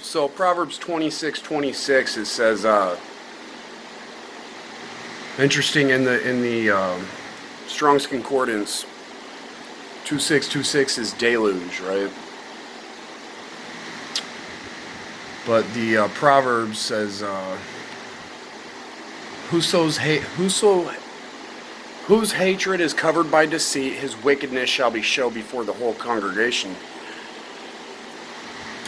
So Proverbs 26:26, it says, interesting, in the Strong's Concordance, 2626 is deluge, right? But the Proverbs says, whose hatred is covered by deceit, his wickedness shall be shown before the whole congregation.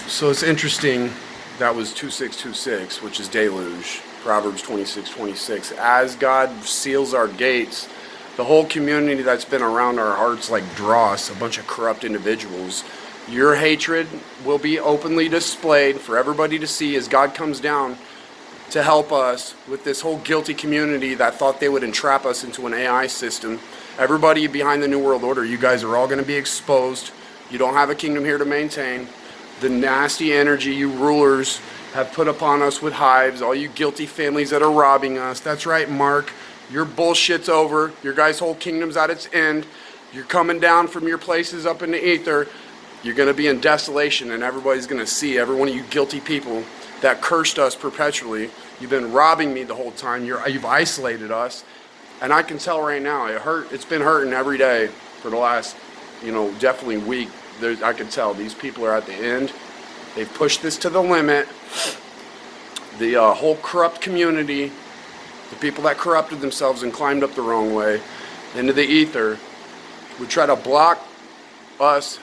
So it's interesting, that was 2626, which is deluge. Proverbs 26:26. As God seals our gates, the whole community that's been around our hearts like dross, a bunch of corrupt individuals. Your hatred will be openly displayed for everybody to see as God comes down to help us with this whole guilty community that thought they would entrap us into an AI system. Everybody behind the New World Order, you guys are all going to be exposed. You don't have a kingdom here to maintain. The nasty energy you rulers have put upon us with hives, all you guilty families that are robbing us. That's right, Mark. Your bullshit's over. Your guys' whole kingdom's at its end. You're coming down from your places up in the ether. You're going to be in desolation, and everybody's going to see, every one of you guilty people that cursed us perpetually. You've been robbing me the whole time. You've isolated us. And I can tell right now, it's been hurting every day for the last, definitely week. I can tell these people are at the end. They've pushed this to the limit. The whole corrupt community, the people that corrupted themselves and climbed up the wrong way into the ether, would try to block us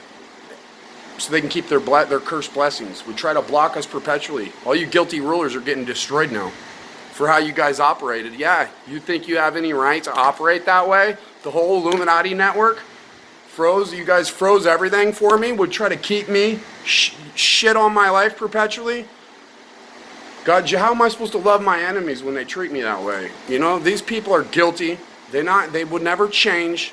so they can keep their cursed blessings. Would try to block us perpetually. All you guilty rulers are getting destroyed now for how you guys operated. Yeah, you think you have any right to operate that way? The whole Illuminati network you guys froze everything for me, would try to keep me shit on my life perpetually. God, how am I supposed to love my enemies when they treat me that way? These people are guilty. They would never change.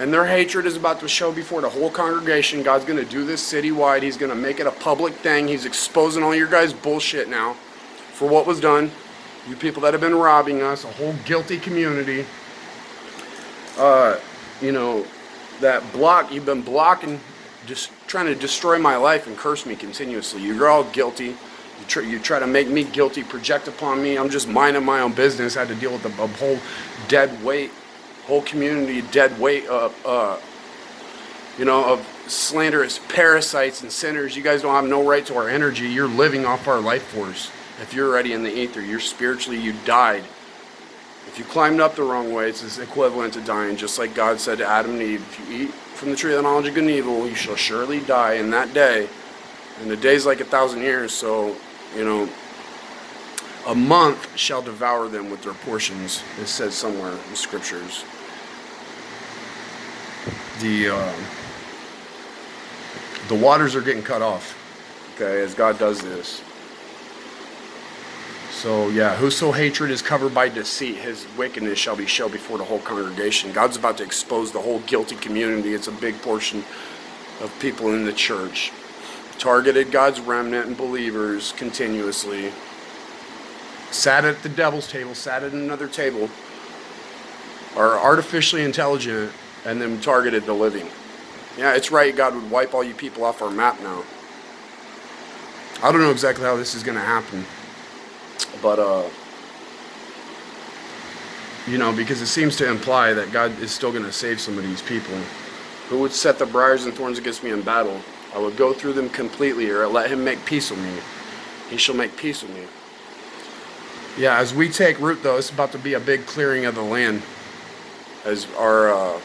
And their hatred is about to show before the whole congregation. God's going to do this citywide. He's going to make it a public thing. He's exposing all your guys' bullshit now for what was done. You people that have been robbing us, a whole guilty community. You've been blocking, just trying to destroy my life and curse me continuously. You're all guilty. You try to make me guilty, project upon me. I'm just minding my own business. I had to deal with a whole dead weight, whole community dead weight of slanderous parasites and sinners. You guys don't have no right to our energy. You're living off our life force. If you're already in the ether, you died. If you climbed up the wrong way, it's equivalent to dying. Just like God said to Adam and Eve, if you eat from the tree of the knowledge of good and evil, you shall surely die in that day. And the day's like 1,000 years, so, a month shall devour them with their portions. It says somewhere in the scriptures. The waters are getting cut off, okay, as God does this. So yeah, whoso hatred is covered by deceit, his wickedness shall be shown before the whole congregation. God's about to expose the whole guilty community. It's a big portion of people in the church. Targeted God's remnant and believers continuously. Sat at the devil's table, sat at another table, are artificially intelligent, and then targeted the living. Yeah, it's right, God would wipe all you people off our map now. I don't know exactly how this is going to happen. But, because it seems to imply that God is still going to save some of these people. Who would set the briars and thorns against me in battle? I would go through them completely, or let him make peace with me. He shall make peace with me. Yeah, as we take root, though, it's about to be a big clearing of the land. As our,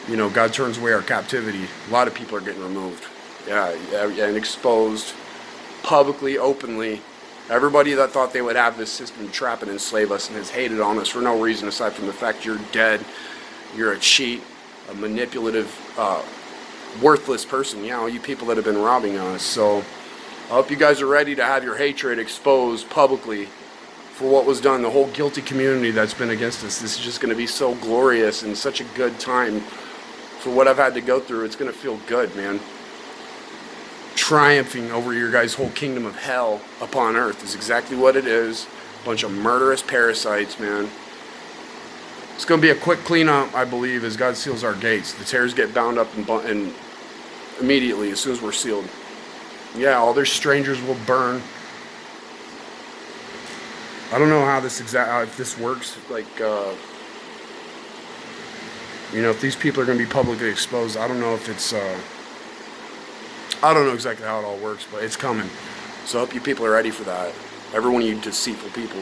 God turns away our captivity. A lot of people are getting removed. Yeah, and exposed publicly, openly. Everybody that thought they would have this system trap and enslave us and has hated on us for no reason aside from the fact you're dead, you're a cheat, a manipulative, worthless person. All you people that have been robbing us. So I hope you guys are ready to have your hatred exposed publicly for what was done. The whole guilty community that's been against us. This is just going to be so glorious and such a good time for what I've had to go through. It's going to feel good, man. Triumphing over your guys' whole kingdom of hell upon earth is exactly what it is. A bunch of murderous parasites, man. It's going to be a quick cleanup, I believe, as God seals our gates. The tares get bound up and immediately as soon as we're sealed. Yeah, all their strangers will burn. I don't know how if this works. Like, if these people are going to be publicly exposed, I don't know if it's. I don't know exactly how it all works, but it's coming. So I hope you people are ready for that. Every one of you deceitful people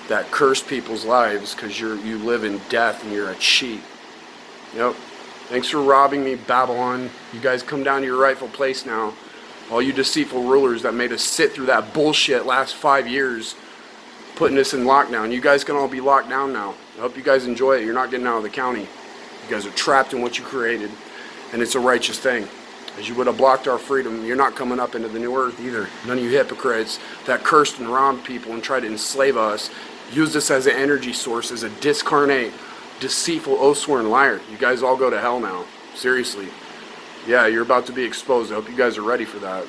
that curse people's lives because you live in death and you're a cheat. Yep. Thanks for robbing me, Babylon. You guys come down to your rightful place now. All you deceitful rulers that made us sit through that bullshit last 5 years, putting us in lockdown. You guys can all be locked down now. I hope you guys enjoy it. You're not getting out of the county. You guys are trapped in what you created, and it's a righteous thing. As you would have blocked our freedom, you're not coming up into the new earth either. None of you hypocrites that cursed and robbed people and tried to enslave us, used us as an energy source, as a discarnate, deceitful, oath-sworn liar. You guys all go to hell now. Seriously. Yeah, you're about to be exposed. I hope you guys are ready for that.